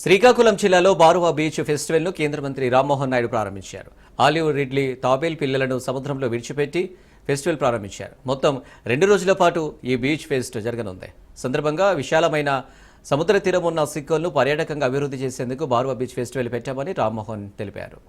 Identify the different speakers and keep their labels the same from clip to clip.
Speaker 1: శ్రీకాకుళం జిల్లాలో బారువా బీచ్ ఫెస్టివల్ను కేంద్ర మంత్రి రామ్మోహన్ నాయుడు ప్రారంభించారు. ఆలివ్ రిడ్లీ తాబేల్ పిల్లలను సముద్రంలో విడిచిపెట్టి ఫెస్టివల్ ప్రారంభించారు. మొత్తం 2 రోజుల పాటు ఈ బీచ్ ఫెస్ట్ జరగనుంది. సందర్భంగా విశాలమైన సముద్ర తీరం ఉన్న సిక్కోల్ను పర్యాటకంగా అభివృద్ధి చేసేందుకు బారువా బీచ్ ఫెస్టివల్ పెట్టామని రామ్మోహన్ తెలిపారు.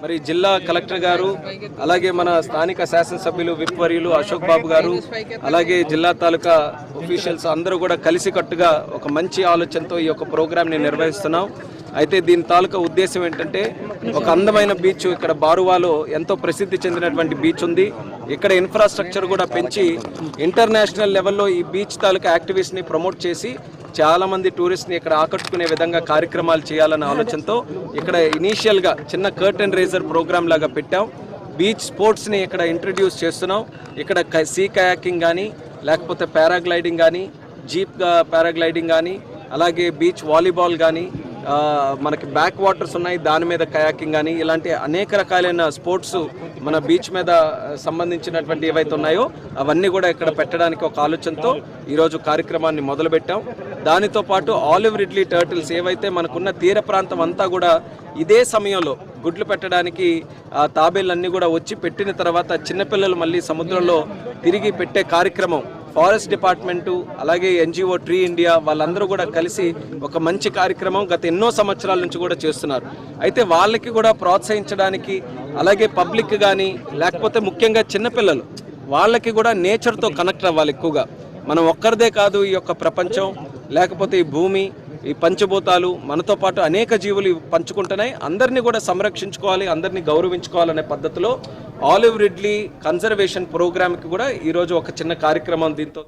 Speaker 2: మరి జిల్లా కలెక్టర్ గారు, అలాగే మన స్థానిక శాసనసభ్యులు విప్వర్యులు అశోక్ బాబు గారు, అలాగే జిల్లా తాలూకా ఆఫీషియల్స్ అందరూ కూడా కలిసికట్టుగా ఒక మంచి ఆలోచనతో ఈ యొక్క ప్రోగ్రామ్ని నిర్వహిస్తున్నాం. అయితే దీని తాలూకా ఉద్దేశం ఏంటంటే, ఒక అందమైన బీచ్ ఇక్కడ బారువాలో ఎంతో ప్రసిద్ధి చెందినటువంటి బీచ్ ఉంది. ఇక్కడ ఇన్ఫ్రాస్ట్రక్చర్ కూడా పెంచి ఇంటర్నేషనల్ లెవెల్లో ఈ బీచ్ తాలూకా యాక్టివిటీస్ని ప్రమోట్ చేసి చాలామంది టూరిస్ట్ని ఇక్కడ ఆకట్టుకునే విధంగా కార్యక్రమాలు చేయాలన్న ఆలోచనతో ఇక్కడ ఇనీషియల్గా చిన్న కర్టెన్ రేజర్ ప్రోగ్రామ్ లాగా పెట్టాం. బీచ్ స్పోర్ట్స్ని ఇక్కడ ఇంట్రడ్యూస్ చేస్తున్నాం. ఇక్కడ సీ కయాకింగ్ కానీ, లేకపోతే పారాగ్లైడింగ్ కానీ, జీప్ పారాగ్లైడింగ్ కానీ, అలాగే బీచ్ వాలీబాల్ కానీ, మనకి బ్యాక్ వాటర్స్ ఉన్నాయి దాని మీద కయాకింగ్ కానీ, ఇలాంటి అనేక రకాలైన స్పోర్ట్స్ మన బీచ్ మీద సంబంధించినటువంటి ఏవైతే ఉన్నాయో అవన్నీ కూడా ఇక్కడ పెట్టడానికి ఒక ఆలోచనతో ఈరోజు కార్యక్రమాన్ని మొదలుపెట్టాం. దానితో పాటు ఆలివ్ రిడ్లీ టర్టిల్స్ ఏవైతే మనకున్న తీర ప్రాంతం అంతా కూడా ఇదే సమయంలో గుడ్లు పెట్టడానికి తాబేళ్ళన్నీ కూడా వచ్చి పెట్టిన తర్వాత చిన్నపిల్లలు మళ్ళీ సముద్రంలో తిరిగి పెట్టే కార్యక్రమం ఫారెస్ట్ డిపార్ట్మెంటు, అలాగే ఎన్జిఓ ట్రీ ఇండియా వాళ్ళందరూ కూడా కలిసి ఒక మంచి కార్యక్రమం గత ఎన్నో సంవత్సరాల నుంచి కూడా చేస్తున్నారు. అయితే వాళ్ళకి కూడా ప్రోత్సహించడానికి, అలాగే పబ్లిక్ కానీ, లేకపోతే ముఖ్యంగా చిన్నపిల్లలు వాళ్ళకి కూడా నేచర్తో కనెక్ట్ అవ్వాలి ఎక్కువగా. మనం ఒక్కరిదే కాదు, ఈ యొక్క ప్రపంచం, లేకపోతే ఈ భూమి, ఈ పంచభూతాలు మనతో పాటు అనేక జీవులు పంచుకుంటున్నాయి. అందరినీ కూడా సంరక్షించుకోవాలి, అందరినీ గౌరవించుకోవాలనే పద్ధతిలో ఆలివ్ రిడ్లీ కన్జర్వేషన్ ప్రోగ్రామ్కి కూడా ఈరోజు ఒక చిన్న కార్యక్రమం దీంతో